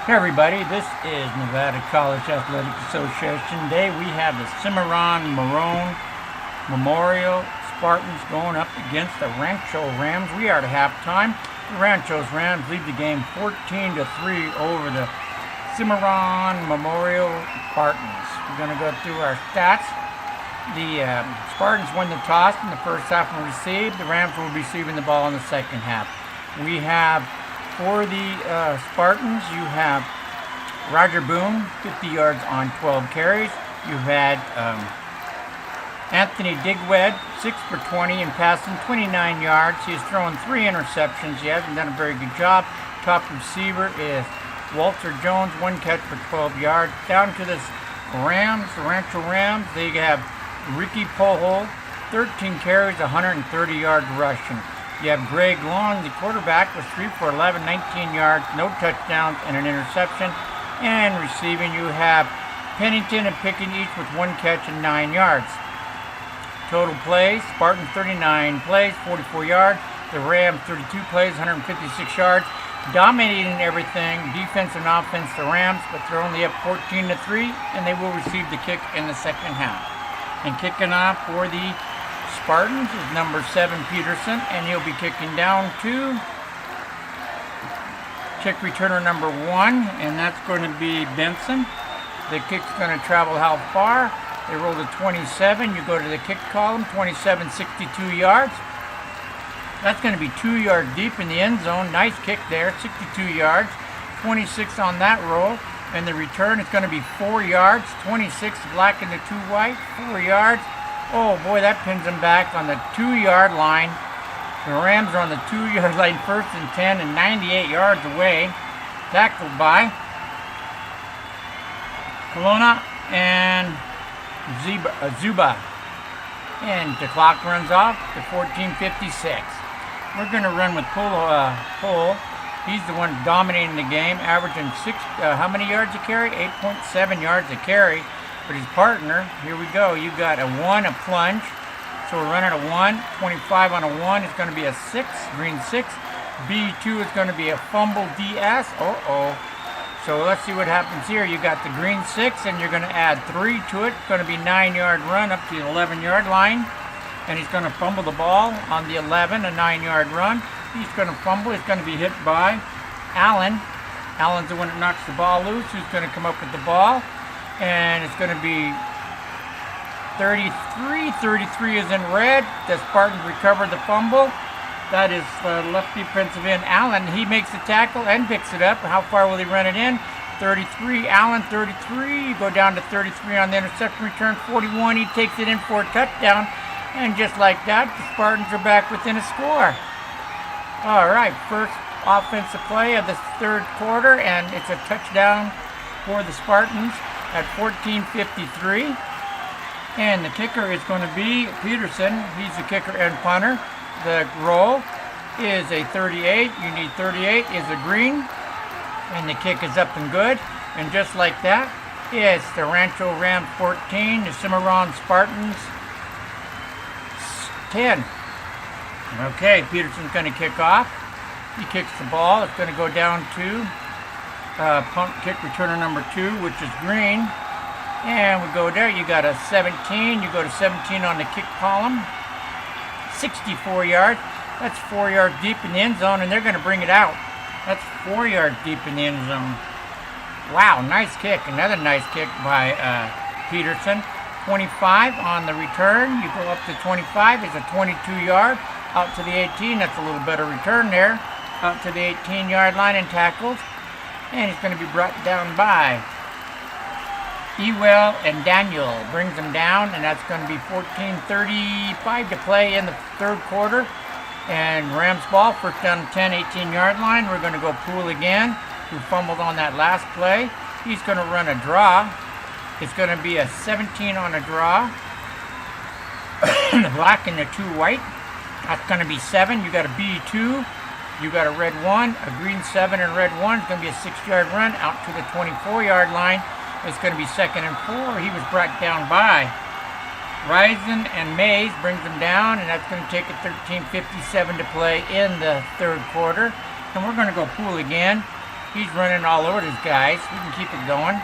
Hey everybody, this is Nevada College Athletic Association. Today we have the Cimarron Maroon Memorial Spartans going up against the Rancho Rams. We are at halftime. The Rancho's Rams lead the game 14-3 over the Cimarron Memorial Spartans. We're going to go through our stats. The Spartans won the toss in the first half and received. The Rams will be receiving the ball in the second half. We have for the Spartans, you have Roger Boone, 50 yards on 12 carries. You had Anthony Digwed, 6 for 20 and passing 29 yards. He has thrown 3 interceptions. He hasn't done a very good job. Top receiver is Walter Jones, 1 catch for 12 yards. Down to the Rams, the Rancho Rams, they have Ricky Pohol, 13 carries, 130 yards rushing. You have Greg Long, the quarterback, was 3 for 11, 19 yards, no touchdowns, and an interception. And receiving, you have Pennington and Pickett each with 1 catch and 9 yards. Total plays, Spartans 39 plays, 44 yards. The Rams 32 plays, 156 yards. Dominating everything, defense and offense, the Rams, but they're only up 14-3, and they will receive the kick in the second half. And kicking off for the Spartans is number 7, Peterson, and he'll be kicking down to kick returner number 1, and that's going to be Benson. The kick's going to travel how far? They roll to 27. You go to the kick column, 27, 62 yards. That's going to be 2 yards deep in the end zone. Nice kick there, 62 yards. 26 on that roll, and the return is going to be 4 yards. 26 black and the 2 white, 4 yards. Oh boy, that pins them back on the 2-yard line. The Rams are on the 2-yard line, 1st and 10, and 98 yards away. Tackled by Colonna and Zuba. And the clock runs off to 14:56. We're going to run with Cole. He's the one dominating the game, averaging how many yards a carry? 8.7 yards a carry. But his partner, here we go, you got a 1, a plunge. So we're running a 1, 25 on a 1 is going to be a 6, green 6. B2 is going to be a fumble DS. So let's see what happens here. You got the green 6, and you're going to add 3 to it. It's going to be 9-yard run up to the 11-yard line. And he's going to fumble the ball on the 11, a 9-yard run. He's going to fumble. He's going to be hit by Allen. Allen's the one that knocks the ball loose. Who's going to come up with the ball? And it's going to be 33. 33 is in red. The Spartans recover the fumble. That is left defensive end Allen. He makes the tackle and picks it up. How far will he run it in? 33. Allen, 33. Go down to 33 on the interception return. 41. He takes it in for a touchdown. And just like that, the Spartans are back within a score. All right, first offensive play of the third quarter, and it's a touchdown for the Spartans at 14:53. And the kicker is going to be Peterson. He's the kicker and punter. The roll is a 38. You need 38 is a green. And the kick is up and good. And just like that, it's the Rancho Rams 14, the Cimarron Spartans 10. Okay, Peterson's going to kick off. He kicks the ball. It's going to go down to punt kick returner number 2, which is green. And we go there. You got a 17. You go to 17 on the kick column. 64 yards. That's 4 yards deep in the end zone, and they're going to bring it out. That's 4 yards deep in the end zone. Wow, nice kick. Another nice kick by Peterson. 25 on the return. You go up to 25. It's a 22-yard. Out to the 18. That's a little better return there. Out to the 18-yard line and tackles. And it's going to be brought down by Ewell and Daniel. Brings them down, and that's going to be 14:35 to play in the third quarter. And Rams ball, first down to 10, 18-yard line. We're going to go Poole again, who fumbled on that last play. He's going to run a draw. It's going to be a 17 on a draw. The black and the 2 white. That's going to be 7. You got a B2. You got a red 1, a green 7 and red 1. It's going to be a 6-yard run out to the 24-yard line. It's going to be 2nd and 4. He was brought down by Risen and Mays, brings them down, and that's going to take a 13:57 to play in the third quarter. And we're going to go Poole again. He's running all over these guys. We can keep it going.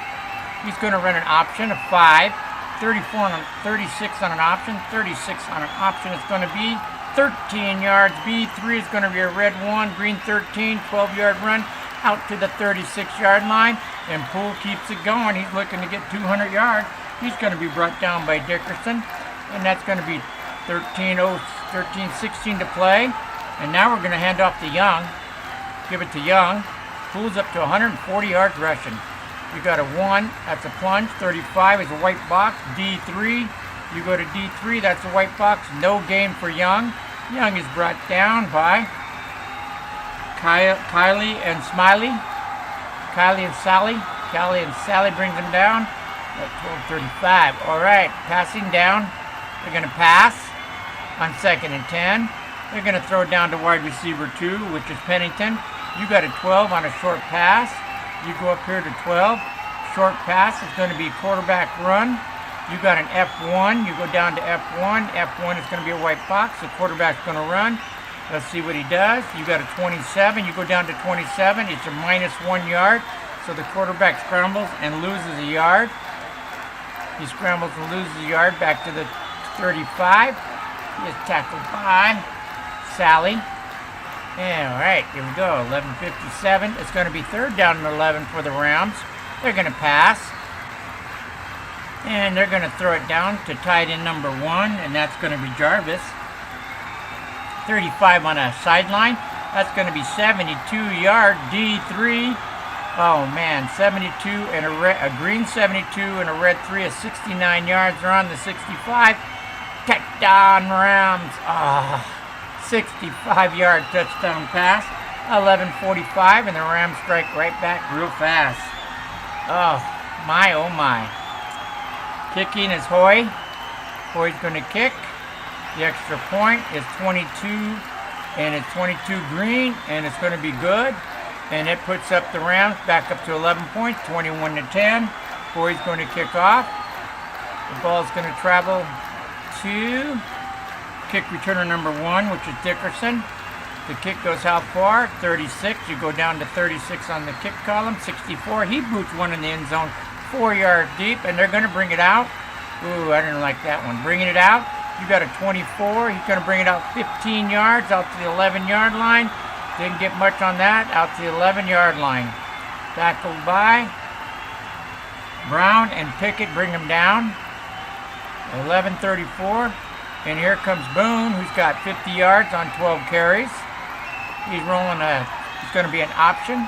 He's going to run an option of 5. 34 on 36 on an option. 36 on an option is going to be 13 yards. B3 is going to be a red 1. Green 13. 12-yard run out to the 36-yard line. And Poole keeps it going. He's looking to get 200 yards. He's going to be brought down by Dickerson. And that's going to be 13-16 to play. And now we're going to hand off to Young. Give it to Young. Pulls up to 140 yards rushing. You got a 1, that's a plunge. 35 is a white box. D3, you go to D3, that's a white box. No gain for Young. Young is brought down by Kylie and Smiley. Kylie and Sally. Kylie and Sally brings him down at 12:35. All right, passing down. They're going to pass on 2nd and 10. They're going to throw down to wide receiver 2, which is Pennington. You got a 12 on a short pass. You go up here to 12. Short pass is going to be quarterback run. You got an F1. You go down to F1. F1 is going to be a white box. The quarterback's going to run. Let's see what he does. You got a 27. You go down to 27. It's a -1 yard. So the quarterback scrambles and loses a yard. He scrambles and loses a yard back to the 35. He is tackled by Sally. All right, here we go. 11:57. It's going to be 3rd down and 11 for the Rams. They're going to pass. And they're going to throw it down to tight end number 1, and that's going to be Jarvis. 35 on a sideline. That's going to be 72-yard D3. Oh, man, 72 and a green 72 and a red 3 is 69 yards. They're on the 65. Touchdown, Rams. 65-yard touchdown pass. 11:45, and the Rams strike right back real fast. Oh, my. Kicking is Hoy. Hoy's going to kick. The extra point is 22, and it's 22 green, and it's going to be good. And it puts up the Rams back up to 11 points, 21-10. Hoy's going to kick off. The ball's going to travel to kick returner number 1, which is Dickerson. The kick goes how far? 36. You go down to 36 on the kick column. 64. He boots one in the end zone, 4 yards deep, and they're going to bring it out. Ooh, I didn't like that one. Bringing it out. You got a 24. He's going to bring it out 15 yards out to the 11-yard line. Didn't get much on that. Out to the 11-yard line. Tackled by Brown and Pickett. Bring him down. 11:34. And here comes Boone, who's got 50 yards on 12 carries. He's rolling it's going to be an option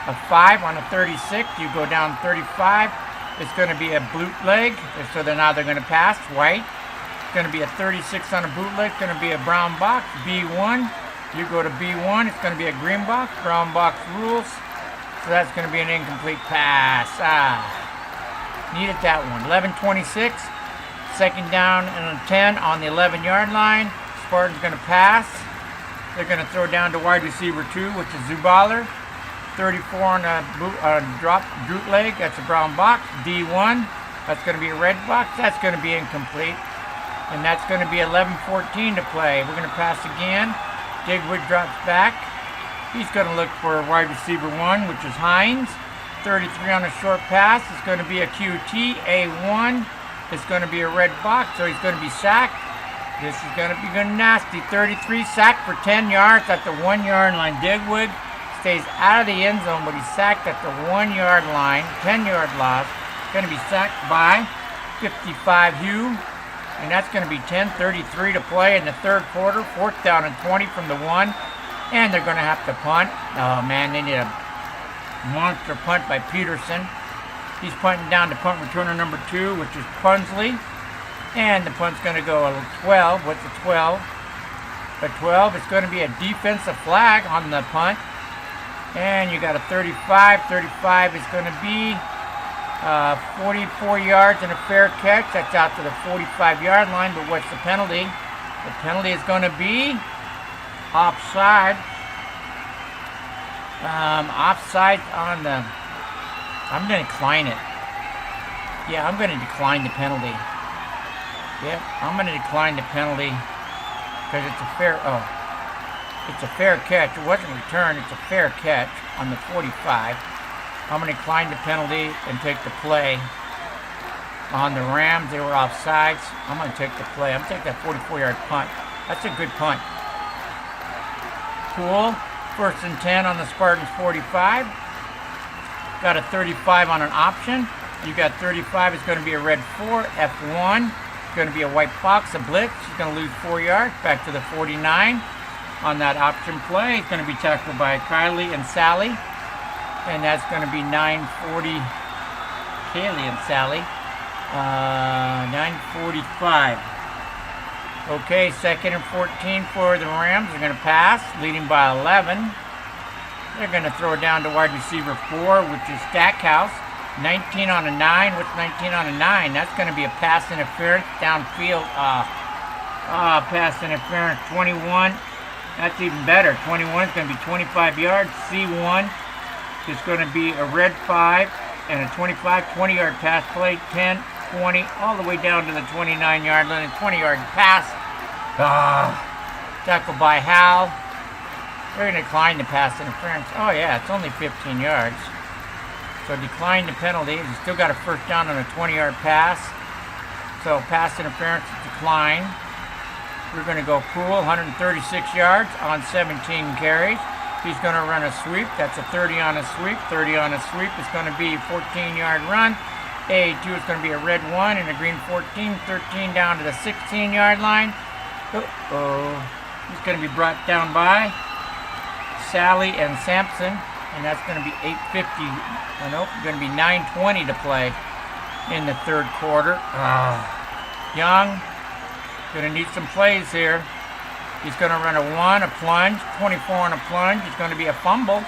of 5 on a 36. You go down 35. It's going to be a bootleg. So now they're going to pass. White. It's going to be a 36 on a bootleg. It's going to be a brown box. B1. You go to B1. It's going to be a green box. Brown box rules. So that's going to be an incomplete pass. Needed that one. 11:26. 2nd down and 10 on the 11-yard line. Spartan's going to pass. They're going to throw down to wide receiver 2, which is Zuballer. 34 on a drop bootleg. That's a brown box. D1. That's going to be a red box. That's going to be incomplete. And that's going to be 11:14 to play. We're going to pass again. Digwood drops back. He's going to look for wide receiver 1, which is Hines. 33 on a short pass. It's going to be a QT. A1. It's going to be a red box, so he's going to be sacked. This is going to be good and nasty. 33 sacked for 10 yards at the 1-yard line. Digwood stays out of the end zone, but he's sacked at the 1-yard line. 10-yard loss. Going to be sacked by 55 Hugh. And that's going to be 10:33 to play in the 3rd quarter. 4th down and 20 from the 1. And they're going to have to punt. Oh, man, they need a monster punt by Peterson. He's punting down to punt returner number 2, which is Punsley. And the punt's going to go a 12. What's a 12? A 12. It's going to be a defensive flag on the punt. And you got a 35. 35 is going to be 44 yards and a fair catch. That's out to the 45-yard line. But what's the penalty? The penalty is going to be offside. Offside on the... I'm going to decline it. Yeah, I'm going to decline the penalty. Yeah, I'm going to decline the penalty because it's a fair... it's a fair catch. It wasn't returned. It's a fair catch on the 45. I'm going to decline the penalty and take the play. On the Rams, they were offsides. I'm going to take the play. I'm going to take that 44-yard punt. That's a good punt. Cool. 1st and 10 on the Spartans 45. Got a 35 on an option. You got 35. It's going to be a red 4. F1. It's going to be a white box, a blitz. He's going to lose 4 yards. Back to the 49. On that option play, it's going to be tackled by Kylie and Sally. And that's going to be 940. Kaylee and Sally. 9:45. Okay, 2nd and 14 for the Rams. They're going to pass, leading by 11. They're going to throw it down to wide receiver 4, which is Stackhouse. 19 on a 9. What's 19 on a 9? That's going to be a pass interference downfield. Pass interference 21. That's even better. 21 is going to be 25 yards. C1 is going to be a red 5 and a 20-yard pass play. 10, 20, all the way down to the 29-yard line. 20-yard pass. Tackled by Hal. They're going to decline the pass interference. Oh, yeah, it's only 15 yards. So decline the penalty. You still got a 1st down on a 20-yard pass. So pass interference decline. We're going to go Poole, 136 yards on 17 carries. He's going to run a sweep. That's a 30 on a sweep. 30 on a sweep is going to be a 14-yard run. A2 is going to be a red 1 and a green 14. 13 down to the 16-yard line. He's going to be brought down by Sally and Sampson. And that's going to be 8:50. Nope, going to be 9:20 to play in the 3rd quarter. Young, going to need some plays here. He's going to run a 1, a plunge, 24 on a plunge. It's going to be a fumble.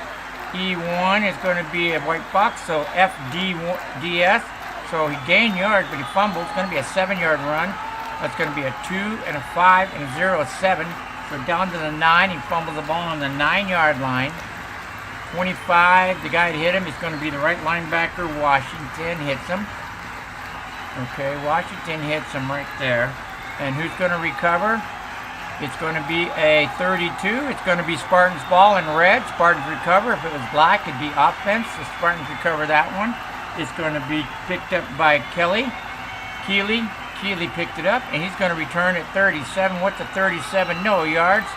E1 is going to be a white box, so FDS. So he gained yards, but he fumbled. It's going to be a 7-yard run. That's going to be a 2 and a 5 and a 0, a 7. So down to the 9. He fumbles the ball on the 9-yard line. 25, the guy that hit him is going to be the right linebacker. Washington hits him. Okay, Washington hits him right there. And who's going to recover? It's going to be a 32. It's going to be Spartans ball in red. Spartans recover. If it was black, it'd be offense. The Spartans recover that one. It's going to be picked up by Keeley picked it up, and he's going to return at 37. What's a 37? No yards.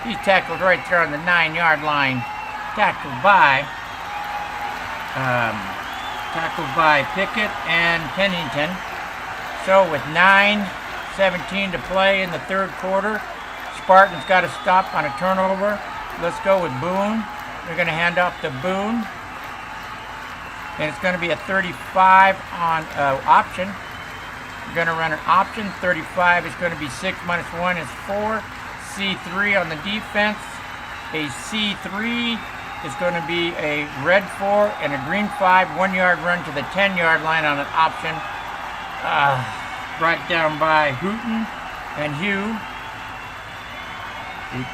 He's tackled right there on the 9-yard line. Tackled by Pickett and Pennington. So with 9:17 to play in the 3rd quarter, Spartans got to stop on a turnover. Let's go with Boone. They're going to hand off to Boone. And it's going to be a 35 on option. We're going to run an option. 35 is going to be 6 minus 1 is 4. C3 on the defense. A C3 is going to be a red 4 and a green 5, 1-yard run to the 10-yard line on an option. Brought down by Hooten and Hugh.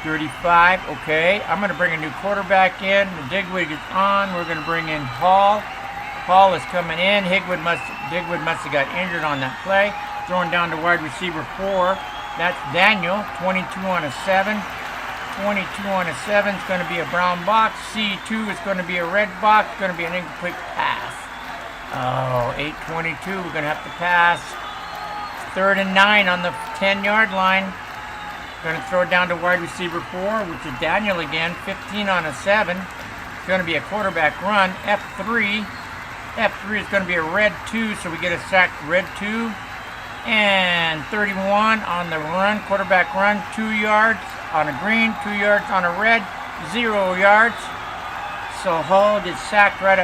8:35. Okay, I'm going to bring a new quarterback in. The Digwig is on. We're going to bring in Hall. Hall is coming in. Digwig must have got injured on that play. Throwing down to wide receiver 4. That's Daniel. 22 on a 7. 22 on a 7 is going to be a brown box. C2 is going to be a red box. It's going to be an incomplete pass. 8:22. We're going to have to pass. 3rd and 9 on the 10-yard line. Going to throw it down to wide receiver 4, which is Daniel again. 15 on a 7. It's going to be a quarterback run. F3. F3 is going to be a red 2, so we get a sack red 2. And 31 on the run, quarterback run. 2 yards on a green, 2 yards on a red, 0 yards. So Hall gets sacked brought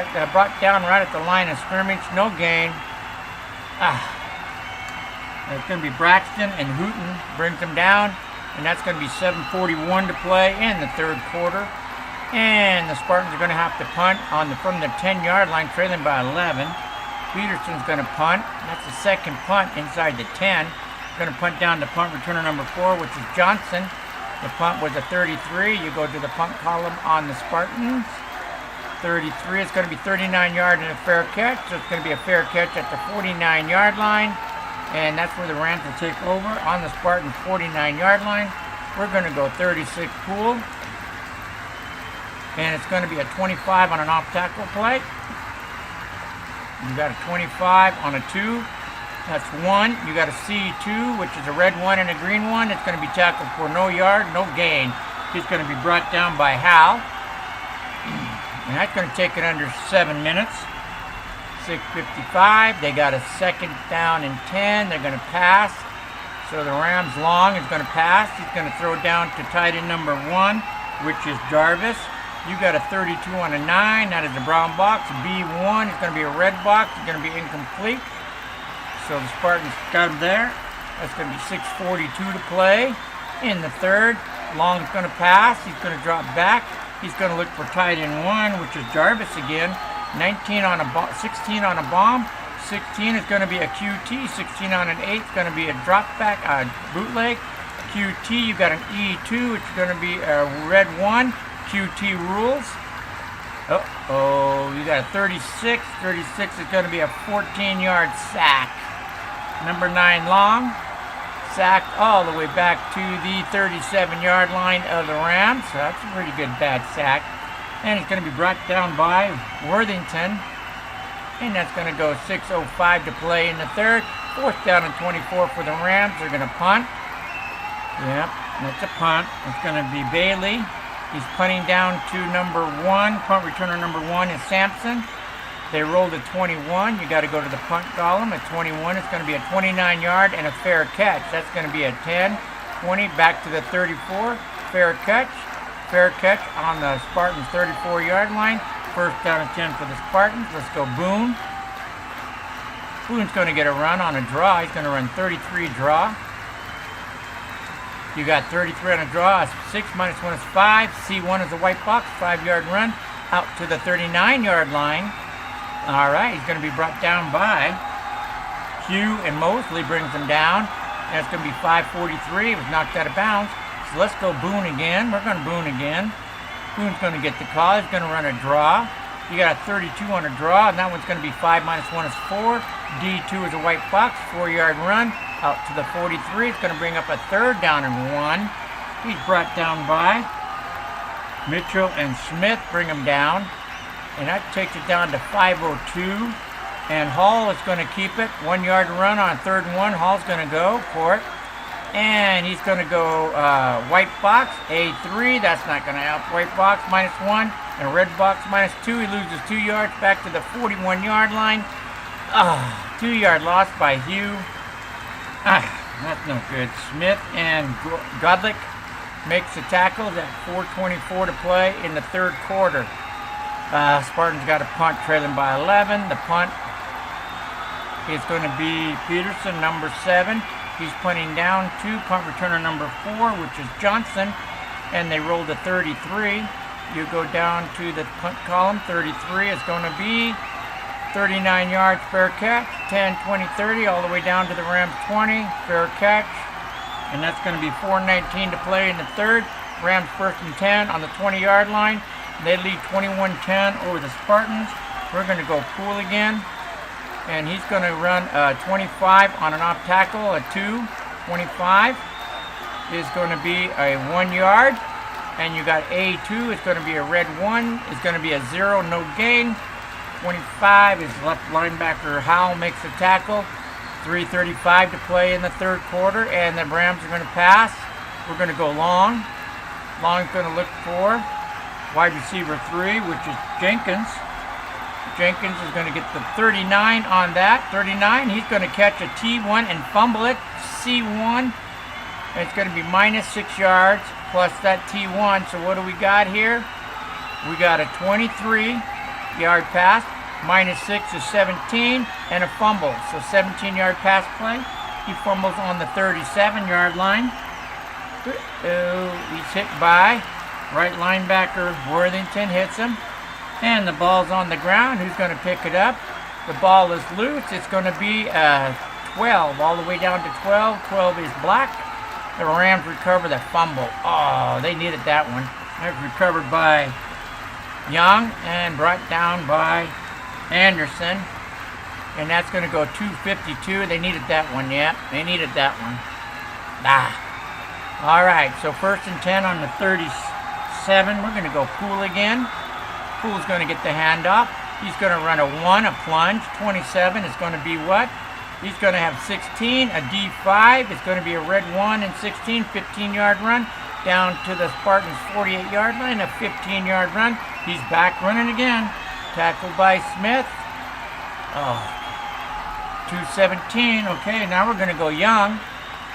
down right at the line of scrimmage. No gain. It's going to be Braxton and Hooten brings him down. And that's going to be 7:41 to play in the 3rd quarter. And the Spartans are going to have to punt from the 10-yard line, trailing by 11. Peterson's going to punt. That's the 2nd punt inside the 10. Going to punt down to punt returner number 4, which is Johnson. The punt was a 33. You go to the punt column on the Spartans. 33 is going to be 39 yards and a fair catch. So it's going to be a fair catch at the 49-yard line. And that's where the Rams will take over on the Spartans' 49-yard line. We're going to go 36 Poole. And it's going to be a 25 on an off-tackle play. You got a 25 on a 2. That's 1. You got a C2, which is a red one and a green one. It's going to be tackled for no yard, no gain. He's going to be brought down by Hal. And that's going to take it under 7 minutes. 6:55. They got a 2nd down and 10. They're going to pass. So the Rams long is going to pass. He's going to throw down to tight end number 1, which is Jarvis. You got a 32 on a 9. That is a brown box. B1 is going to be a red box. It's going to be incomplete. So the Spartans got him there. That's going to be 6:42 to play in the 3rd. Long is going to pass. He's going to drop back. He's going to look for tight end 1, which is Jarvis again. 16 on a bomb. 16 is going to be a QT. 16 on an 8 is going to be a drop back, bootleg. QT, you got an E2, which is going to be a red 1. QT rules. You got a 36. 36 is going to be a 14-yard sack. Number 9 long. Sacked all the way back to the 37-yard line of the Rams. So that's a pretty good bad sack. And it's going to be brought down by Worthington. And that's going to go 6:05 to play in the 3rd. 4th down and 24 for the Rams. They're going to punt. Yep, that's a punt. It's going to be Bailey. He's punting down to number 1. Punt returner number 1 is Sampson. They rolled a 21. You got to go to the punt column. At 21, it's going to be a 29-yard and a fair catch. That's going to be a 10, 20, back to the 34. Fair catch. Fair catch on the Spartans' 34-yard line. 1st down and 10 for the Spartans. Let's go Boone. Boone's going to get a run on a draw. He's going to run 33 draw. You got 33 on a draw. 6 minus 1 is 5. C1 is a white box. 5-yard run out to the 39-yard line. All right, he's going to be brought down by Hugh, and Mosley brings him down. And it's going to be 5:43. It was knocked out of bounds. So let's go Boone again. We're going to Boone again. Boone's going to get the call. He's going to run a draw. You got a 32 on a draw, and that one's going to be 5 minus 1 is 4. D2 is a white box. 4-yard run out to the 43. It's going to bring up a 3rd down and 1. He's brought down by Mitchell and Smith. Bring him down. And that takes it down to 5:02. And Hall is going to keep it. 1-yard run on 3rd and 1. Hall's going to go for it. And he's going to go white box, A3. That's not going to help. White box, minus 1. And red box, minus 2. He loses 2 yards back to the 41-yard line. 2-yard loss by Hugh. That's no good. Smith and Godlick makes the tackles at 4:24 to play in the 3rd quarter. Spartans got a punt trailing by 11. The punt is going to be Peterson, number 7. He's punting down to punt returner number 4, which is Johnson. And they rolled a 33. You go down to the punt column. 33 is going to be 39 yards, fair catch. 10, 20, 30, all the way down to the Rams 20, fair catch. And that's going to be 4:19 to play in the 3rd. Rams 1st and 10 on the 20-yard line. They lead 21-10 over the Spartans. We're going to go Poole again. And he's going to run 25 on an off tackle, a 2. 25 is going to be a 1-yard. And you got A2, it's going to be a red 1. It's going to be a 0, no gain. 25 is left linebacker Howell makes the tackle. 3:35 to play in the 3rd quarter. And the Rams are going to pass. We're going to go long. Long's going to look for wide receiver 3, which is Jenkins. Jenkins is going to get the 39 on that. 39, he's going to catch a T1 and fumble it. C1, and it's going to be minus 6 yards plus that T1. So what do we got here? We got a 23-yard pass. Minus 6 is 17, and a fumble. So 17-yard pass play. He fumbles on the 37-yard line. He's hit by right linebacker Worthington, hits him. And the ball's on the ground. Who's going to pick it up? The ball is loose. It's going to be 12, all the way down to 12. 12 is black. The Rams recover the fumble. Oh, they needed that one. That was recovered by Young and brought down by Anderson. And that's going to go 2:52. They needed that one, yeah. They needed that one. All right, so 1st and 10 on the 37. We're going to go Poole again. Poole's going to get the handoff. He's going to run a 1, a plunge. 27 is going to be what? He's going to have 16, a D5. It's going to be a red 1 and 16, 15-yard run. Down to the Spartans' 48-yard line, a 15-yard run. He's back running again. Tackled by Smith. Oh, 217. Okay, now we're going to go Young.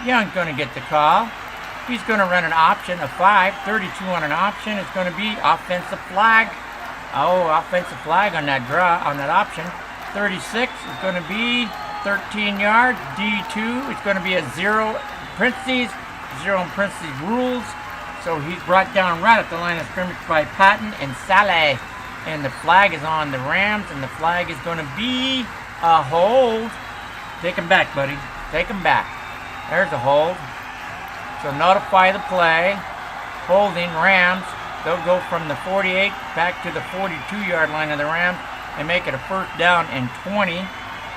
Young's going to get the call. He's going to run an option, a 5. 32 on an option. It's going to be offensive flag. Oh, offensive flag on that option. 36 is going to be 13 yards. D2, it's going to be a 0 parentheses. 0 in parentheses rules. So he's brought down right at the line of scrimmage by Patton and Saleh. And the flag is on the Rams, and the flag is going to be a hold. Take him back, buddy. Take him back. There's a hold. So notify the play. Holding Rams. They'll go from the 48 back to the 42-yard line of the Rams and make it a first down and 20.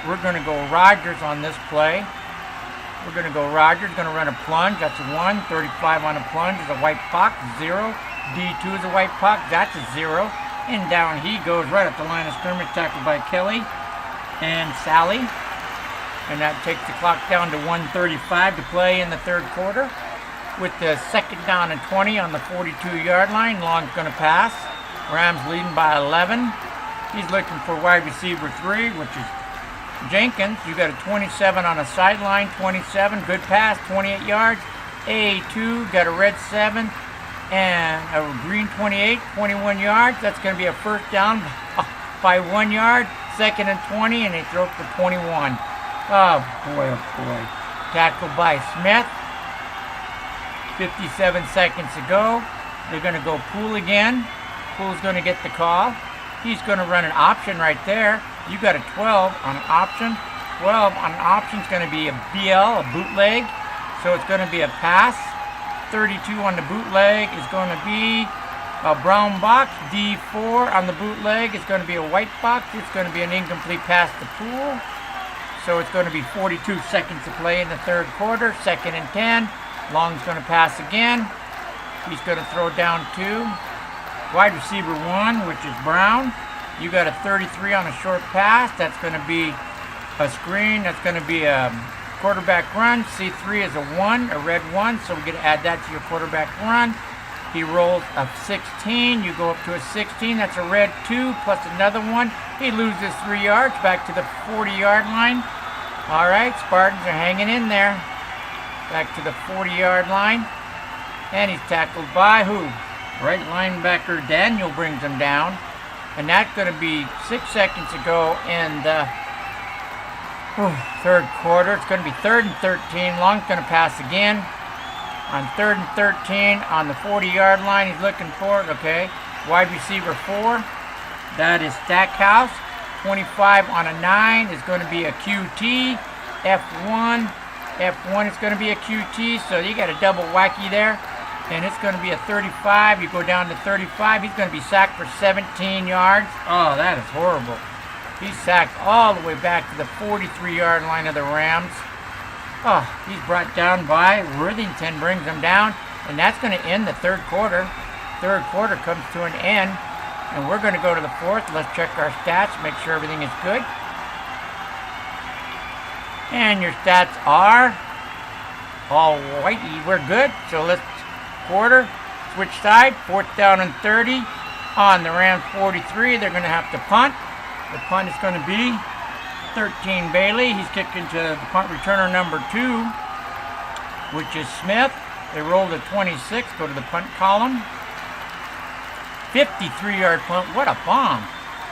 We're going to go Rodgers on this play. We're going to go Rodgers, going to run a plunge. That's a 1. 35 on a plunge is a white puck. 0. D2 is a white puck. That's a 0. And down he goes right at the line of scrimmage, tackled by Kelly and Sally. And that takes the clock down to 1:35 to play in the third quarter. With the second down and 20 on the 42-yard line. Long's going to pass. Rams leading by 11. He's looking for wide receiver 3, which is Jenkins. You got a 27 on a sideline. 27, good pass, 28 yards. A2, got a red 7 and a green 28, 21 yards. That's going to be a first down by 1 yard. Second and 20, and they throw it for 21. Oh boy, oh boy. Tackled by Smith. 57 seconds to go. They're going to go Poole again. Poole's going to get the call. He's going to run an option right there. You got a 12 on an option. 12 on an option is going to be a BL, a bootleg. So it's going to be a pass. 32 on the bootleg is going to be a brown box. D4 on the bootleg is going to be a white box. It's going to be an incomplete pass to Poole. So it's going to be 42 seconds to play in the third quarter. Second and 10. Long's going to pass again. He's going to throw down to wide receiver 1, which is Brown. You got a 33 on a short pass. That's going to be a screen. That's going to be a quarterback run. C3 is a 1, a red 1. So we're going to add that to your quarterback run. He rolls a 16. You go up to a 16. That's a red 2 plus another 1. He loses 3 yards back to the 40-yard line. All right, Spartans are hanging in there. Back to the 40-yard line. And he's tackled by who? Right linebacker Daniel brings him down. And that's going to be 6 seconds to go in the third quarter. It's going to be 3rd and 13. Long's going to pass again. On 3rd and 13 on the 40-yard line, he's looking for it. Okay. Wide receiver 4. That is Stackhouse. 25 on a 9 is going to be a QT. F1 is going to be a QT, so you got a double wacky there. And it's going to be a 35. You go down to 35. He's going to be sacked for 17 yards. Oh, that is horrible. He's sacked all the way back to the 43-yard line of the Rams. Oh, he's brought down by Worthington, brings him down. And that's going to end the third quarter. Third quarter comes to an end. And we're going to go to the fourth. Let's check our stats, make sure everything is good. And your stats are all whitey. We're good. So let's quarter, switch side, 4th down and 30 on the Rams 43. They're going to have to punt. The punt is going to be 13 Bailey. He's kicking to the punt returner number 2, which is Smith. They roll the 26, go to the punt column. 53-yard punt. What a bomb.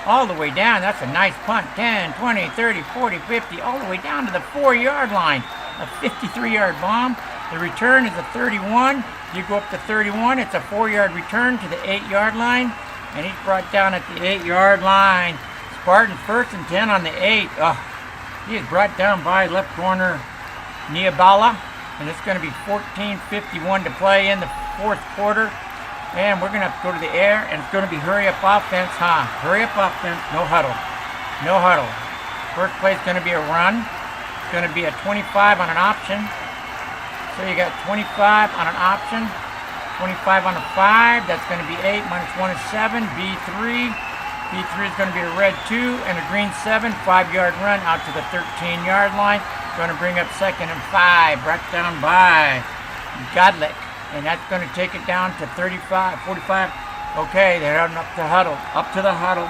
All the way down. That's a nice punt. 10, 20, 30, 40, 50, all the way down to the 4-yard line. A 53-yard bomb. The return is a 31. You go up to 31. It's a 4-yard return to the 8-yard line. And he's brought down at the 8-yard line. Spartans 1st and 10 on the 8. He is brought down by left corner Niabala. And it's going to be 14:51 to play in the fourth quarter. And we're going to have to go to the air, and it's going to be hurry-up offense, Hurry-up offense, no huddle. No huddle. First play is going to be a run. It's going to be a 25 on an option. So you got 25 on an option, 25 on a 5. That's going to be 8 minus 1 is 7. B3. B3 is going to be a red 2 and a green 7. 5-yard run out to the 13-yard line. Going to bring up 2nd and 5. Brought down by Godlick. And that's going to take it down to 35, 45. Okay, they're heading up to huddle. Up to the huddle.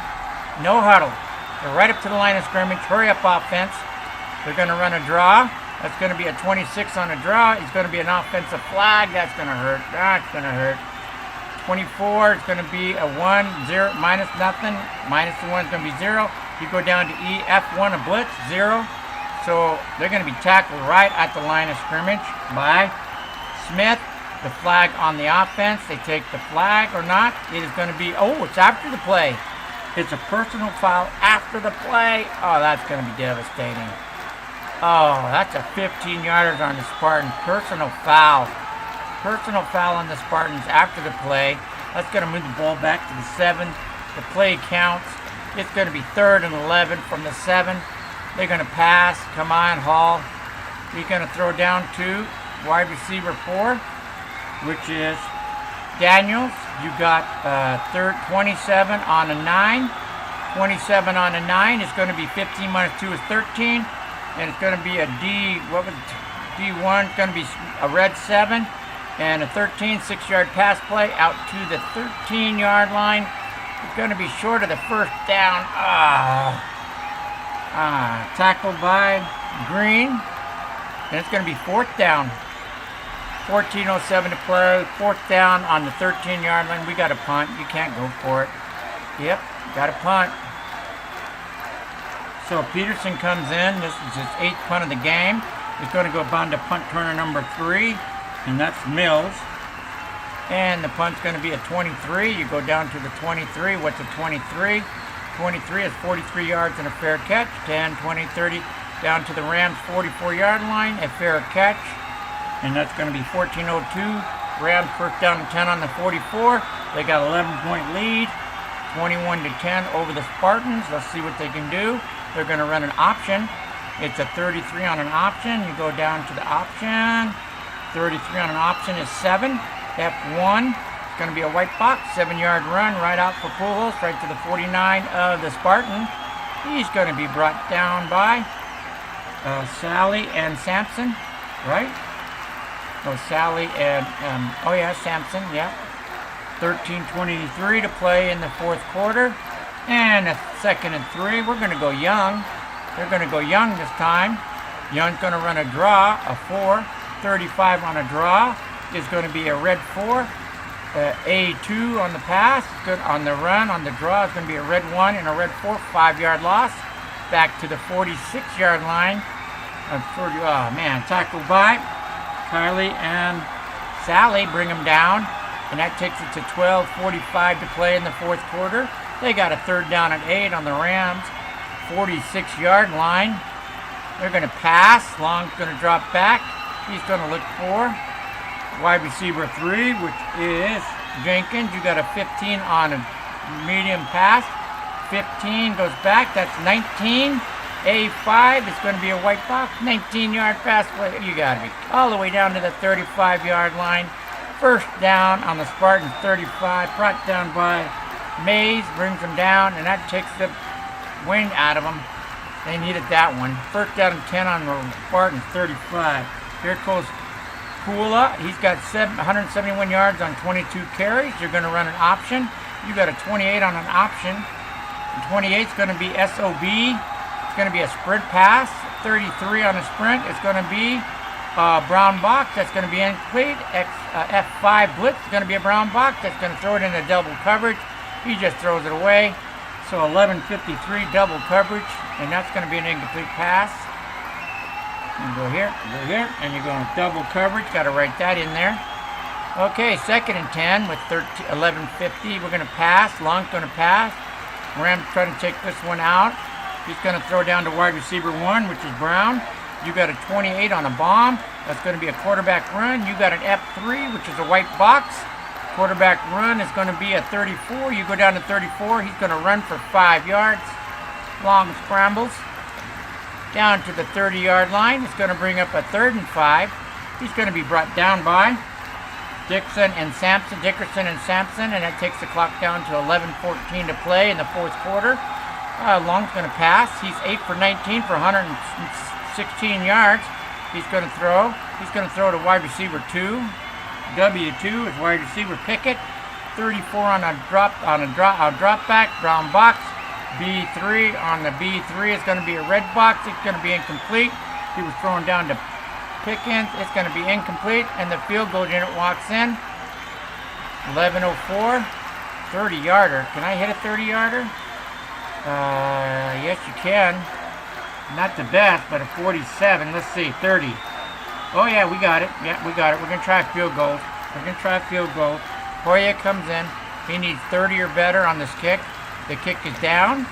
No huddle. They're right up to the line of scrimmage. Hurry up offense. They're going to run a draw. That's going to be a 26 on a draw. It's going to be an offensive flag. That's going to hurt. That's going to hurt. 24 is going to be a 1, 0, minus nothing. Minus the 1 is going to be 0. You go down to E, F1, a blitz, 0. So they're going to be tackled right at the line of scrimmage by Smith. The flag on the offense. They take the flag or not. It is going to be, it's after the play. It's a personal foul after the play. Oh, that's going to be devastating. Oh, that's a 15-yarder on the Spartans. Personal foul. Personal foul on the Spartans after the play. That's going to move the ball back to the 7. The play counts. It's going to be 3rd and 11 from the 7. They're going to pass. Come on, Hall. He's going to throw down to wide receiver 4, which is Daniels. You got 27 on a 9. 27 on a 9 is going to be 15 minus 2 is 13. And it's going to be a D1. It's going to be a red 7. And a 13, 6-yard pass play out to the 13-yard line. It's going to be short of the first down. Tackled by Green. And it's going to be 4th down. 14:07 to play. 4th down on the 13-yard line. We got a punt. You can't go for it. Yep, got a punt. So Peterson comes in. This is his 8th punt of the game. He's going to go down to punt returner number 3. And that's Mills. And the punt's going to be a 23. You go down to the 23. What's a 23? 23 is 43 yards and a fair catch. 10, 20, 30. Down to the Rams' 44-yard line. A fair catch. And that's going to be 14:02. Rams first down and 10 on the 44. They got an 11-point lead. 21-10 over the Spartans. Let's see what they can do. They're going to run an option. It's a 33 on an option. You go down to the option. 33 on an option is 7. F1. It's going to be a white box. 7-yard run right out for Pujols, right to the 49 of the Spartans. He's going to be brought down by Sally and Sampson, right? Oh, Sally and, Sampson, yeah. 13:23 to play in the 4th quarter. And a 2nd and 3. We're going to go Young. They're going to go Young this time. Young's going to run a draw, a 4. 35 on a draw is going to be a red 4. A2 on the pass, good on the run, on the draw is going to be a red 1 and a red 4. 5-yard loss. Back to the 46-yard line. Tackled by Kylie and Sally, bring them down. And that takes it to 12:45 to play in the 4th quarter. They got a 3rd down and 8 on the Rams' 46-yard line. They're going to pass. Long's going to drop back. He's going to look for wide receiver 3, which is Jenkins. You got a 15 on a medium pass. 15 goes back. That's 19. A5 is going to be a white box. 19-yard pass play. You got to be all the way down to the 35-yard line. First down on the Spartans 35. Brought down by Mays. Brings them down, and that takes the wind out of them. They needed that one. First down and 10 on the Spartans 35. Here goes Kula. He's got 171 yards on 22 carries. You're going to run an option. You got a 28 on an option. 28 is going to be SOB. It's going to be a sprint pass. 33 on a sprint. It's going to be a brown box. That's going to be incomplete. F5 blitz is going to be a brown box. That's going to throw it into double coverage. He just throws it away. So 11:53 double coverage, and that's going to be an incomplete pass. You go here, and you're going double coverage. Got to write that in there. Okay, 2nd and 10 with 11:50. We're going to pass. Long's going to pass. Rams trying to take this one out. He's going to throw down to wide receiver 1, which is Brown. You got a 28 on a bomb. That's going to be a quarterback run. You got an F3, which is a white box. Quarterback run is going to be a 34. You go down to 34. He's going to run for 5 yards. Long scrambles. Down to the 30-yard line. It's going to bring up a 3rd and 5. He's going to be brought down by Dickerson and Sampson, and that takes the clock down to 11:14 to play in the fourth quarter. Long's going to pass. He's 8 for 19 for 116 yards. He's going to throw. He's going to throw to wide receiver 2. W2 is wide receiver Pickett. 34 on a drop back, brown box. B3 on the B3 is going to be a red box. It's going to be incomplete. He was thrown down to Pickens. It's going to be incomplete, and the field goal unit walks in. 11:04, 30-yarder. Can I hit a 30-yarder? Yes, you can. Not the best, but a 47. Let's see, 30. Oh yeah, we got it. Yeah, we got it. We're gonna try a field goal. Hoya comes in. He needs 30 or better on this kick. The kick is down.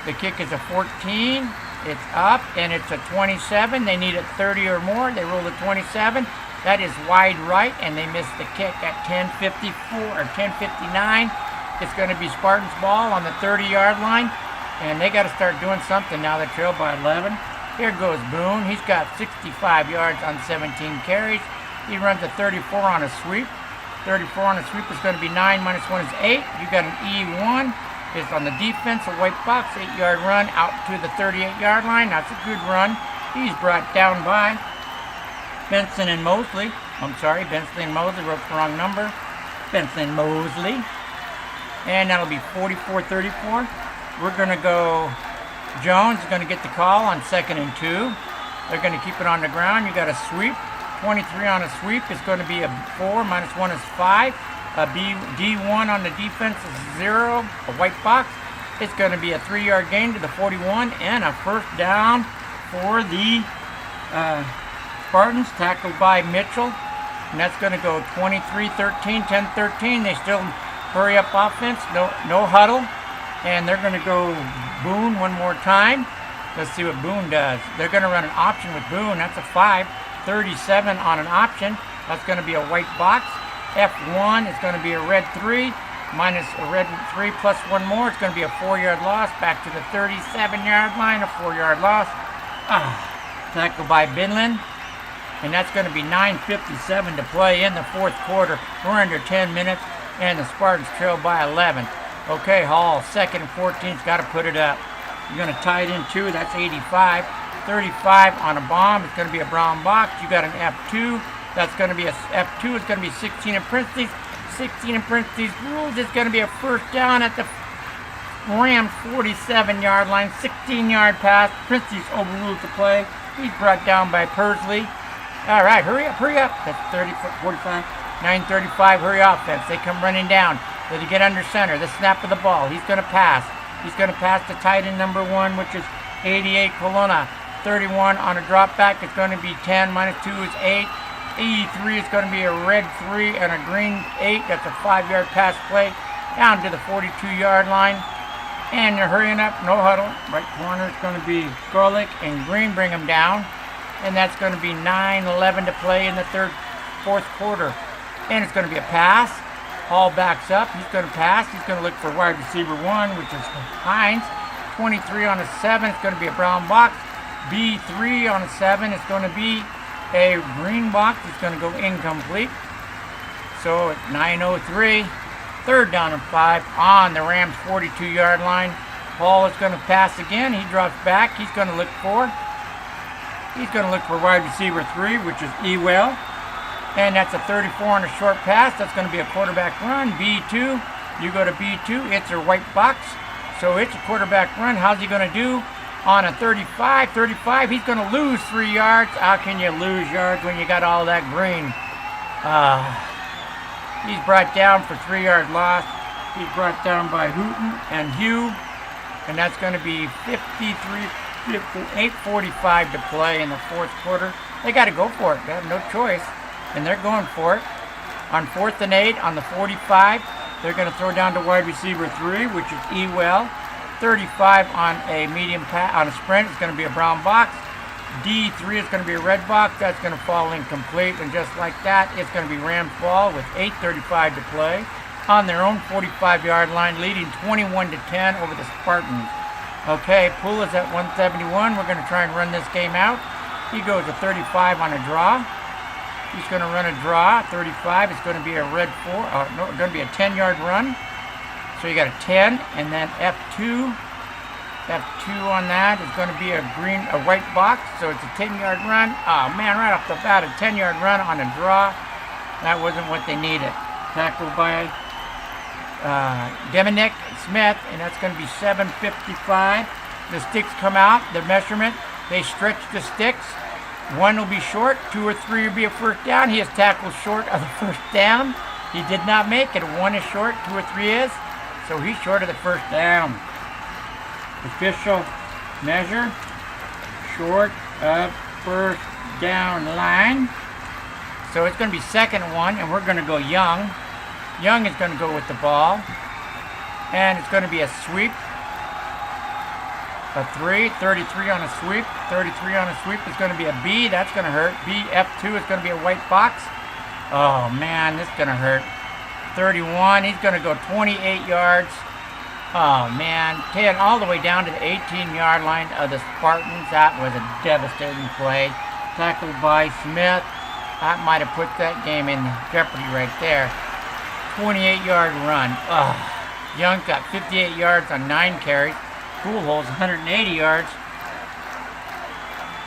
The kick is a 14. It's up, and it's a 27. They need it 30 or more. They roll a 27. That is wide right, and they missed the kick at 10:54 or 10:59. It's going to be Spartans ball on the 30-yard line, and they got to start doing something now. They trail by 11. Here goes Boone. He's got 65 yards on 17 carries. He runs a 34 on a sweep. 34 on a sweep is going to be 9 minus 1 is 8. You got an E1. It's on the defense, a white box, 8-yard run out to the 38-yard line. That's a good run. He's brought down by Benson and Mosley. Benson and Mosley wrote the wrong number. Benson and Mosley. And that'll be 44-34. We're going to go, Jones is going to get the call on 2nd and 2. They're going to keep it on the ground. You got a sweep. 23 on a sweep is going to be a 4, minus 1 is 5. D1 on the defense is 0, a white box. It's going to be a 3-yard gain to the 41 and a first down for the Spartans, tackled by Mitchell. And that's going to go 23-13, 10-13. They still hurry up offense, no huddle. And they're going to go Boone one more time. Let's see what Boone does. They're going to run an option with Boone. That's a 5. 37 on an option. That's going to be a white box. F1 is going to be a red 3 minus a red 3 plus 1 more. It's going to be a 4-yard loss back to the 37-yard line, a 4-yard loss. Tackled by Binland. And that's going to be 9:57 to play in the fourth quarter. We're under 10 minutes, and the Spartans trail by 11. Okay, Hall, 2nd and 14's got to put it up. You're going to tie it in 2. That's 85. 35 on a bomb. It's going to be a brown box. You got an F2. That's going to be a F2. It's going to be 16 in parentheses. 16 in parentheses rules. It's going to be a first down at the Rams 47-yard line. 16-yard pass. Parentheses overrules the play. He's brought down by Pursley. All right, hurry up. That's 45. 9:35. Hurry offense. They come running down. They get under center. The snap of the ball. He's going to pass. He's going to pass to tight end number 1, which is 88 Colonna. 31 on a drop back. It's going to be 10 minus 2 is 8. E3 is going to be a red 3 and a green 8. That's a 5-yard pass play down to the 42-yard line. And they're hurrying up. No huddle. Right corner is going to be Garlic and Green. Bring them down. And that's going to be 9:11 to play in the fourth quarter. And it's going to be a pass. Hall backs up. He's going to pass. He's going to look for wide receiver 1, which is Hines. 23 on a 7. It's going to be a brown box. B3 on a 7. It's going to be a green box. It's going to go incomplete. So at 9:03, 3rd down and 5 on the Rams 42-yard line. Hall is going to pass again. He drops back. He's going to look for wide receiver 3, which is Ewell. And that's a 34 on a short pass. That's going to be a quarterback run. B2. You go to B2. It's a white box. So it's a quarterback run. How's he going to do? On a 35, he's going to lose 3 yards. How can you lose yards when you got all that green? He's brought down for 3-yard loss. He's brought down by Hooten and Hugh. And that's going to be 8:45 to play in the fourth quarter. They got to go for it. They have no choice. And they're going for it. On 4th and 8 on the 45, they're going to throw down to wide receiver 3, which is Ewell. 35 on a medium pass, on a sprint. It's going to be a brown box. D3 is going to be a red box. That's going to fall incomplete. And just like that, it's going to be Rams ball with 8:35 to play on their own 45-yard line, leading 21-10 over the Spartans. Okay, Poole is at 171. We're going to try and run this game out. He goes to 35 on a draw. He's going to run a draw. 35 is going to be a red 4. No, it's going to be a 10-yard run. So you got a 10, and then F2. F2 on that is going to be a white box. So it's a 10-yard run. Oh man, right off the bat, a 10-yard run on a draw. That wasn't what they needed. Tackled by Dominic Smith, and that's going to be 7:55. The sticks come out. The measurement. They stretch the sticks. 1 will be short, 2 or 3 will be a first down. He is tackled short of the first down. He did not make it. 1 is short, 2 or 3 is. So he's short of the first down. Official measure, short of first down line. So it's going to be 2nd and 1, and we're going to go Young. Young is going to go with the ball. And it's going to be a sweep. A 3, 33 on a sweep. 33 on a sweep is going to be a B. That's going to hurt. B, F2 is going to be a white box. Oh, man, this is going to hurt. 31, he's going to go 28 yards. Oh, man. 10 all the way down to the 18-yard line of the Spartans. That was a devastating play. Tackled by Smith. That might have put that game in jeopardy right there. 28-yard run. Oh, Young got 58 yards on 9 carries. Poolholes 180 yards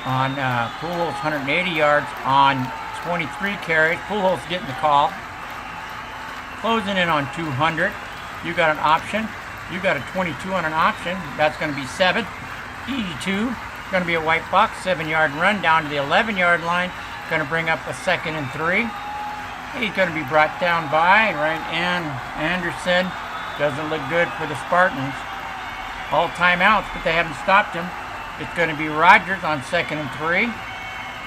on 180 yards on 23 carries. Poolholes getting the call. Closing in on 200. You got an option. You got a 22 on an option. That's going to be 7. E2. Going to be a white box. 7-yard run down to the 11-yard line. Going to bring up a 2nd and 3. He's going to be brought down by Anderson. Doesn't look good for the Spartans. All timeouts, but they haven't stopped him. It's going to be Rogers on 2nd and 3.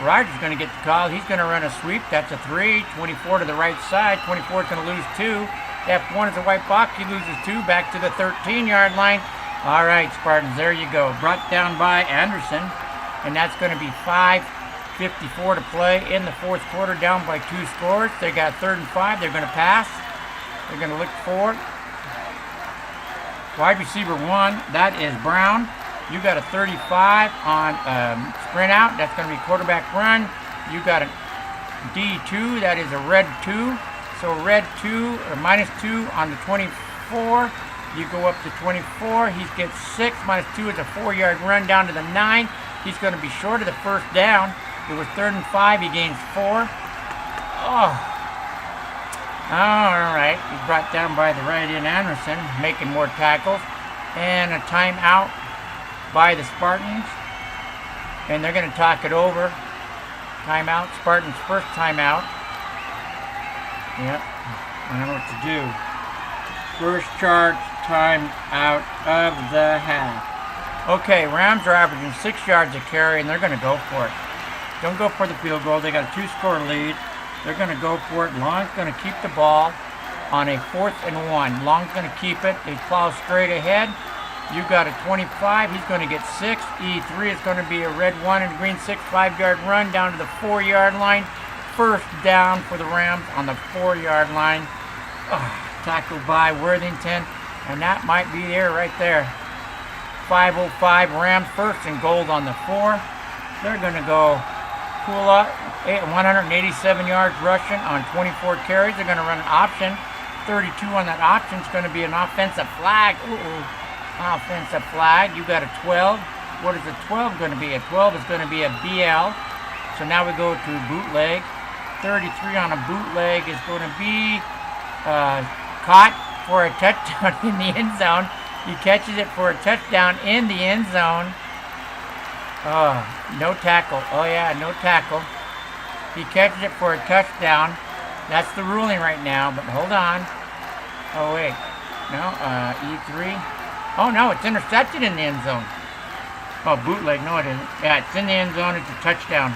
Rogers is going to get the call. He's going to run a sweep. That's a 3. 24 to the right side. 24 is going to lose 2. F1 is a white box. He loses 2. Back to the 13-yard line. All right, Spartans, there you go. Brought down by Anderson. And that's going to be 5:54 to play in the 4th quarter, down by 2 scores. They got 3rd and 5. They're going to pass. They're going to look for wide receiver 1, that is Brown. You got a 35 on sprint out. That's going to be quarterback run. You got a D2, that is a red 2. So red 2, or -2 on the 24. You go up to 24. He gets 6. -2 is a 4-yard run down to the 9. He's going to be short of the first down. It was 3rd and 5. He gains 4. Oh. All right, he's brought down by the right end Anderson, making more tackles. And a timeout by the Spartans. And they're going to talk it over. Timeout, Spartans' first timeout. Yep, I don't know what to do. First charge timeout of the half. Okay, Rams are averaging 6 yards a carry, and they're going to go for it. Don't go for the field goal. They got a 2-score lead. They're going to go for it. Long's going to keep the ball on a 4th and 1. Long's going to keep it. They plow straight ahead. You got a 25. He's going to get 6. E3 is going to be a red 1 and green 6. 5-yard run down to the 4-yard line. First down for the Rams on the 4-yard line. Tackled by Worthington. And that might be there right there. 5:05 Rams first and gold on the 4. They're going to go pull up 187 yards rushing on 24 carries. They're going to run an option. 32 on that option is going to be an offensive flag. Offensive flag. You got a 12. What is a 12 going to be? A 12 is going to be a BL. So now we go to bootleg. 33 on a bootleg is going to be caught for a touchdown in the end zone. He catches it for a touchdown in the end zone. No tackle. Oh, yeah, no tackle. He catches it for a touchdown. That's the ruling right now, but hold on. Oh, wait. No, E3. Oh, no, it's intercepted in the end zone. Oh, bootleg. No, it isn't. Yeah, it's in the end zone. It's a touchdown.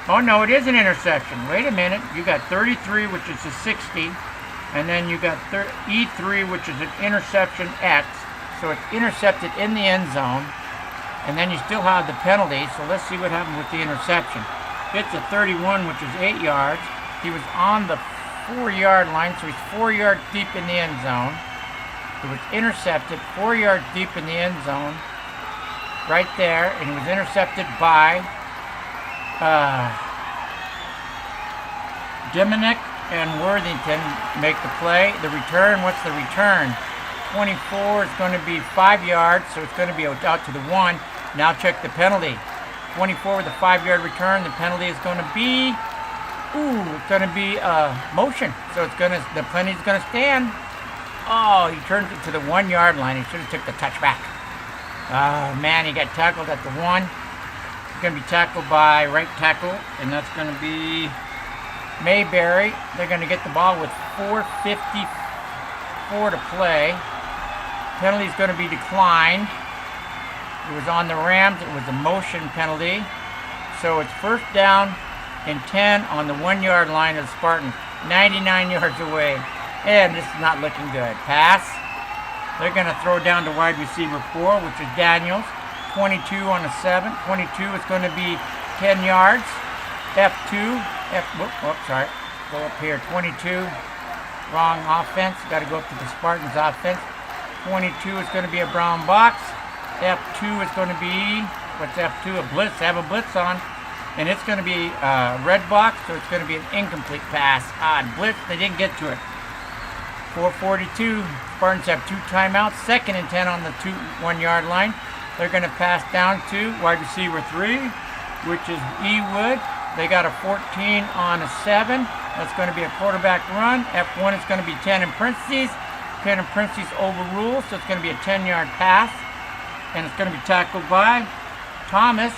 Oh, no, it is an interception. Wait a minute. You got 33, which is a 60. And then you got E3, which is an interception X. So it's intercepted in the end zone. And then you still have the penalty. So let's see what happened with the interception. It's a 31, which is 8 yards. He was on the 4-yard line, so he's 4 yards deep in the end zone. It was intercepted 4 yards deep in the end zone. Right there. And it was intercepted by Diminick and Worthington make the play. The return, what's the return? 24 is going to be 5 yards, so it's going to be out to the 1. Now check the penalty. 24 with a 5-yard return. The penalty is going to be, it's going to be motion. So it's going to, the penalty is going to stand. Oh, he turns it to the 1-yard line. He should have took the touchback. Man, he got tackled at the 1. He's going to be tackled by right tackle, and that's going to be Mayberry. They're going to get the ball with 4:54 to play. Penalty is going to be declined. It was on the Rams. It was a motion penalty. So it's 1st down and 10 on the 1-yard line of the Spartans. 99 yards away. And this is not looking good. Pass. They're going to throw down to wide receiver 4, which is Daniels. 22 on a 7. 22 is going to be 10 yards. F2. Sorry. Go up here. 22. Wrong offense. Got to go up to the Spartans offense. 22 is going to be a brown box. F2 is going to be, what's F2? A blitz. They have a blitz on. And it's going to be a red box, so it's going to be an incomplete pass. Blitz, they didn't get to it. 4:42. Spartans have 2 timeouts. 2nd and 10 on the 1-yard line. They're going to pass down to wide receiver 3, which is Ewood. They got a 14 on a 7. That's going to be a quarterback run. F1 is going to be 10 in parentheses. 10 in parentheses overruled, so it's going to be a 10-yard pass. And it's going to be tackled by Thomas.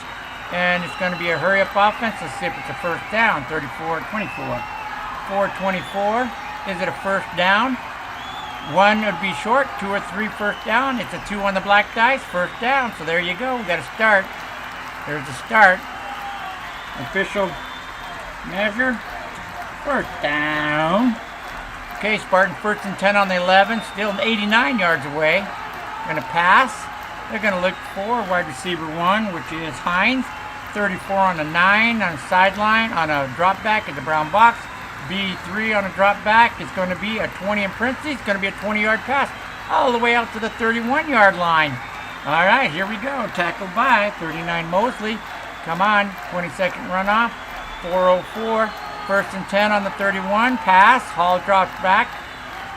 And it's going to be a hurry-up offense. Let's see if it's a 1st down. 34-24. 4:24. Is it a 1st down? 1 would be short. 2 or 3 1st down. It's a 2 on the black dice. 1st down. So there you go. We got a start. There's the start. Official measure. 1st down. Okay, Spartan 1st and 10 on the 11. Still 89 yards away. Going to pass. They're going to look for wide receiver 1, which is Hines. 34 on a 9 on a sideline. On a drop back at the brown box. B3 on a drop back. It's going to be a 20 in parentheses. It's going to be a 20-yard pass all the way out to the 31-yard line. All right, here we go. Tackled by 39 Mosley. Come on. 20-second runoff. 4:04. 1st and 10 on the 31. Pass. Hall drops back.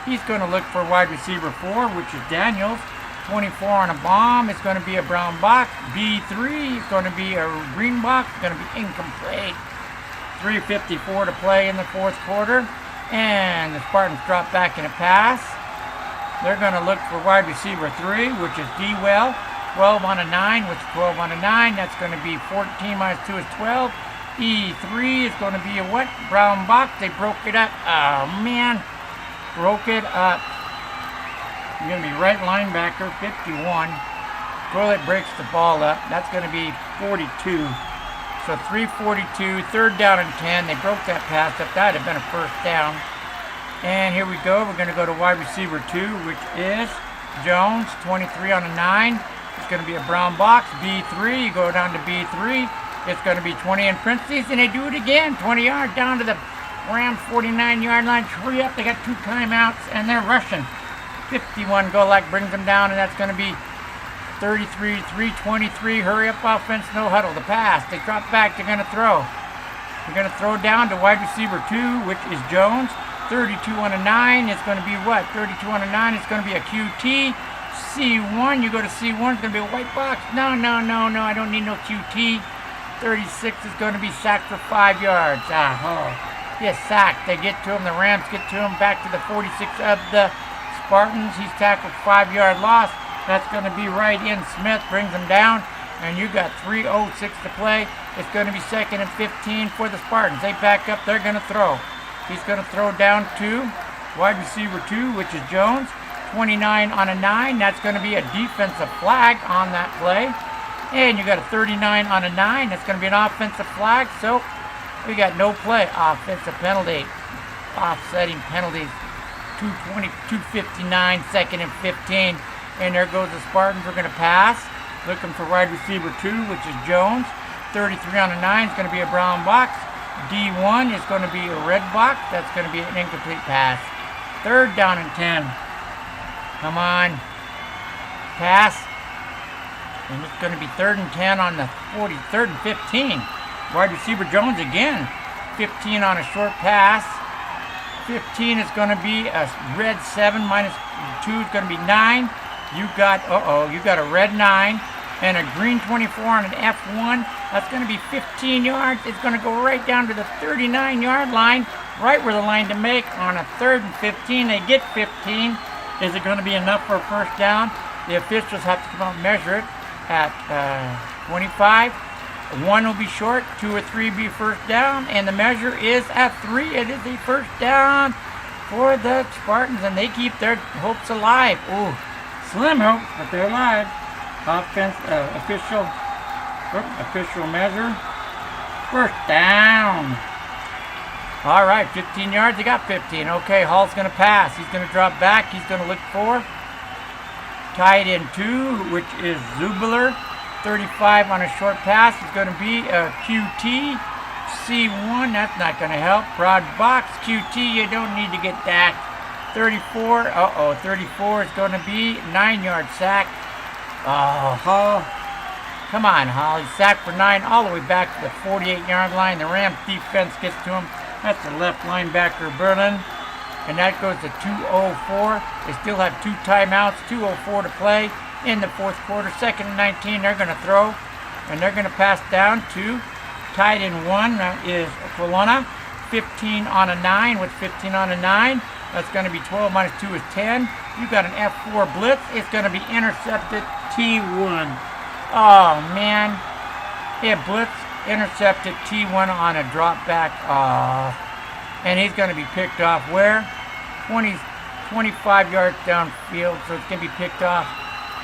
He's going to look for wide receiver 4, which is Daniels. 24 on a bomb. It's going to be a brown box. B3 is going to be a green box. It's going to be incomplete. 3:54 to play in the 4th quarter. And the Spartans drop back in a pass. They're going to look for wide receiver 3, which is D-Well. 12 on a 9, which is 12 on a 9. That's going to be 14 minus 2 is 12. E3 is going to be a what? Brown box. They broke it up. Oh, man. Broke it up. You're going to be right linebacker, 51. Toilet breaks the ball up. That's going to be 42. So 3:42, 3rd down and 10. They broke that pass up. That would have been a 1st down. And here we go. We're going to go to wide receiver 2, which is Jones, 23 on a 9. It's going to be a brown box. B3, you go down to B3. It's going to be 20 in parentheses, and they do it again. 20 yards down to the Rams 49-yard line. Hurry up. They got 2 timeouts, and they're rushing. 51 goal line brings them down, and that's going to be 33, 3:23. Hurry up offense, no huddle. The pass. They drop back. They're going to throw. They're going to throw down to wide receiver 2, which is Jones. 32 on a 9. It's going to be what? 32 on a 9. It's going to be a QT. C1. You go to C1. It's going to be a white box. No. I don't need no QT. 36 is going to be sacked for 5 yards. Yes, sacked. They get to him. The Rams get to him. Back to the 46 of the Spartans. He's tackled 5-yard loss. That's going to be right in. Smith brings him down. And you got 3:06 to play. It's going to be 2nd and 15 for the Spartans. They back up. They're going to throw. He's going to throw down to wide receiver 2, which is Jones. 29 on a 9. That's going to be a defensive flag on that play. And you got a 39 on a 9. That's going to be an offensive flag. So we got no play. Offensive penalty. Offsetting penalties. 2:59, 2nd and 15. And there goes the Spartans. We're going to pass. Looking for wide receiver 2, which is Jones. 33 on a 9 is going to be a brown box. D1 is going to be a red box. That's going to be an incomplete pass. 3rd down and 10. Come on. Pass. And it's going to be 3rd and 10 on the 40. 3rd and 15. Wide receiver Jones again. 15 on a short pass. 15 is going to be a red 7 minus 2 is going to be 9. You got a red 9 and a green 24 on an F1. That's going to be 15 yards. It's going to go right down to the 39-yard line, right where the line to make on a 3rd and 15. They get 15. Is it going to be enough for a first down? The officials have to come out and measure it at 25. 1 will be short, 2 or 3 be first down, and the measure is at 3. It is a first down for the Spartans, and they keep their hopes alive. Ooh, slim hopes, but they're alive. Offense, official measure, first down. All right, 15 yards, he got 15. Okay, Hall's going to pass. He's going to drop back. He's going to look for tight end 2, which is Zubler. 35 on a short pass is going to be a QT. C1, that's not going to help. Broad box, QT, you don't need to get that. 34, 34 is going to be 9-yard sack. Oh, Hall. Come on, Hall. He's sacked for 9 all the way back to the 48-yard line. The Rams defense gets to him. That's the left linebacker, Berlin. And that goes to 2:04. They still have 2 timeouts, 2:04 to play in the 4th quarter. 2nd and 19, they're going to throw. And they're going to pass down to tight end 1. That is Colonna. 15 on a 9 with 15 on a 9. That's going to be 12 minus 2 is 10. You got an F4 blitz. It's going to be intercepted T1. Oh, man. Yeah, blitz intercepted T1 on a drop back. And he's going to be picked off where? 25 yards downfield. So it's going to be picked off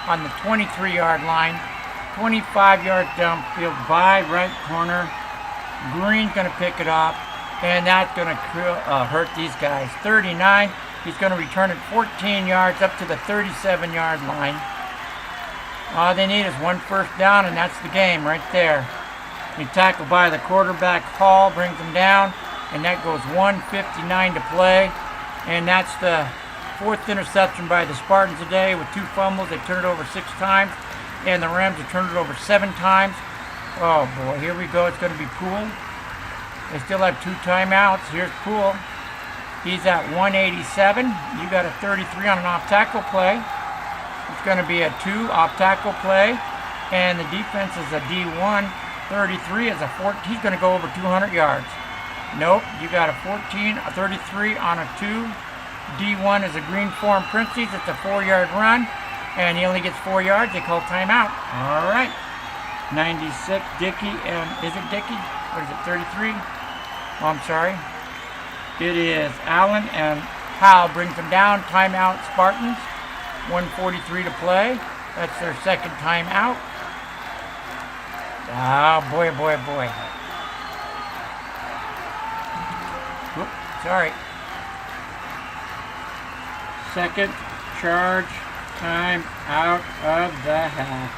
on the 23-yard line. 25 yards downfield by right corner. Green's going to pick it up. And that's going to hurt these guys. 39. He's going to return it 14 yards up to the 37-yard line. All they need is 1 first down, and that's the game right there. He tackled by the quarterback. Hall brings him down, and that goes 1:59 to play. And that's the 4th interception by the Spartans today with 2 fumbles. They turned it over 6 times, and the Rams have turned it over 7 times. Oh, boy, here we go. It's going to be Poole. They still have 2 timeouts. Here's Poole. He's at 187. You got a 33 on an off-tackle play. It's going to be a 2 off-tackle play. And the defense is a D1. 33 is a 14. He's going to go over 200 yards. Nope. You got a 33 on a 2. D1 is a green form Prince's. It's a 4-yard run. And he only gets 4 yards. They call timeout. All right. 96, Dickey. And is it Dickey? What is it, 33? Oh, I'm sorry. It is Allen, and Powell brings them down. Timeout, Spartans. 1:43 to play. That's their 2nd timeout. Oh, boy, boy, boy. Whoop, sorry. 2nd charge time out of the half.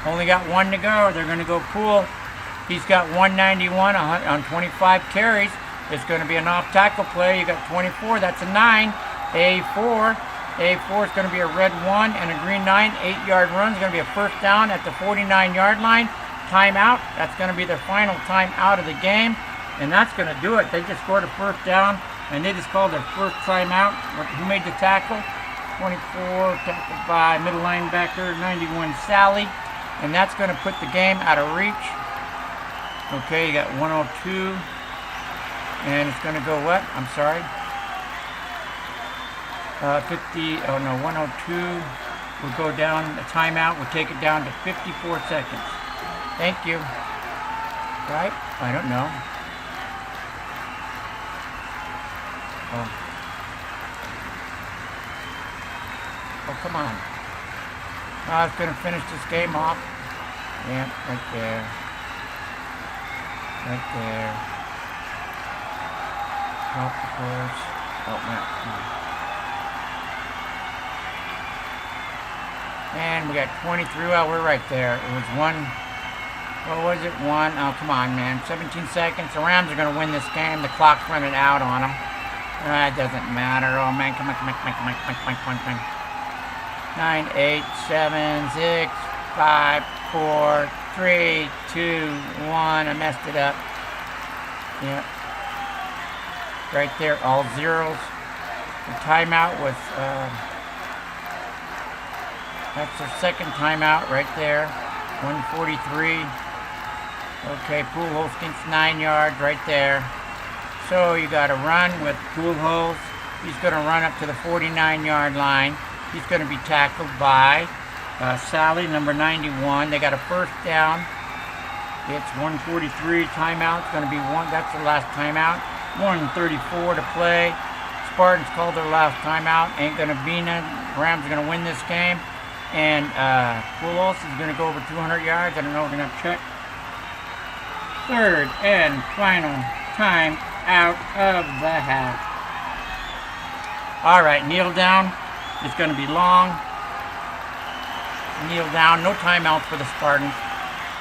Only got 1 to go. They're going to go Poole. He's got 191 on 25 carries. It's going to be an off-tackle play. You got 24. That's a 9. A4. A4 is going to be a red 1 and a green 9. 8-yard run is going to be a first down at the 49-yard line. Timeout. That's going to be their final time out of the game. And that's going to do it. They just scored a first down, and they just called their first timeout. Who made the tackle? 24, tackled by middle linebacker, 91, Sally. And that's going to put the game out of reach. Okay, you got 102. And it's going to go what? I'm sorry. 102. We'll go down a timeout. We'll take it down to 54 seconds. Thank you. Right? I don't know. Oh, come on. I was going to finish this game off. Yeah, right there. Right there. Off the course. Oh, no. And we got 23. Well, we're right there. It was 1. What was it? 1. Oh, come on, man. 17 seconds. The Rams are going to win this game. The clock's running out on them. It doesn't matter. Oh, man. Come on. 9, 8, 7, 6, 5, 4, 3, 2, 1. I messed it up. Yep. right there, all zeros. The timeout was, that's their second timeout right there, 1:43. Okay, Pujols gets 9 yards right there. So you got to run with Pujols. He's going to run up to the 49-yard line. He's going to be tackled by Sally, number 91. They got a first down. It's 1:43. Timeout. It's going to be one. That's the last timeout. 1:34 to play. Spartans called their last timeout. Ain't going to be none. Rams are going to win this game. And Pujols is going to go over 200 yards. I don't know. We're going to have to check. Third and final time out of the half. All right, kneel down. It's going to be long. Kneel down. No timeouts for the Spartans.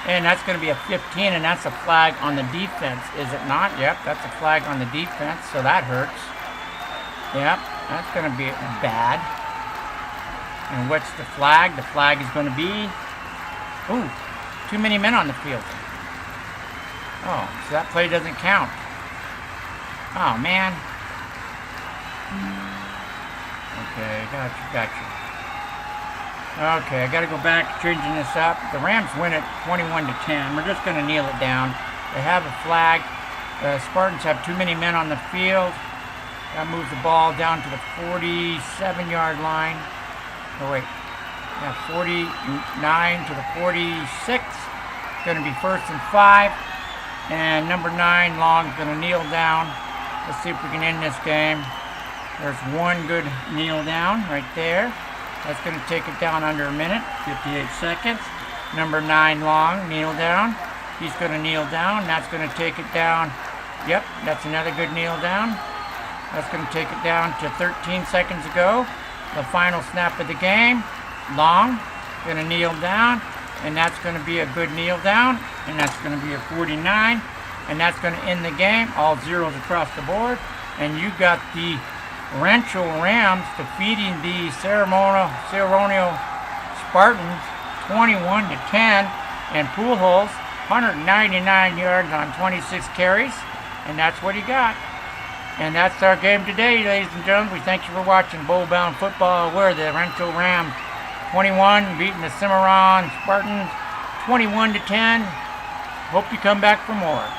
And that's going to be a 15, and that's a flag on the defense, is it not? Yep, that's a flag on the defense, so that hurts. Yep, that's going to be bad. And what's the flag? The flag is going to be, ooh, too many men on the field. Oh, so that play doesn't count. Oh, man. Okay, got you. Okay, I got to go back changing this up. The Rams win it 21-10. We're just going to kneel it down. They have a flag. The Spartans have too many men on the field. That moves the ball down to the 47-yard line. Oh, wait. Yeah, 49 to the 46. It's going to be 1st and 5. And number 9, Long, is going to kneel down. Let's see if we can end this game. There's one good kneel down right there. That's going to take it down under a minute, 58 seconds. Number 9, Long, kneel down. He's going to kneel down. That's going to take it down. Yep, that's another good kneel down. That's going to take it down to 13 seconds ago. The final snap of the game. Long, going to kneel down. And that's going to be a good kneel down. And that's going to be a 49. And that's going to end the game. All zeros across the board. And you got the Rancho Rams defeating the ceremonial Spartans 21-10. And Pujols, 199 yards on 26 carries. And that's what he got. And that's our game today, ladies and gentlemen. We thank you for watching Bound Football. We're the Rancho Rams 21 beating the Cimarron Spartans 21-10. Hope you come back for more.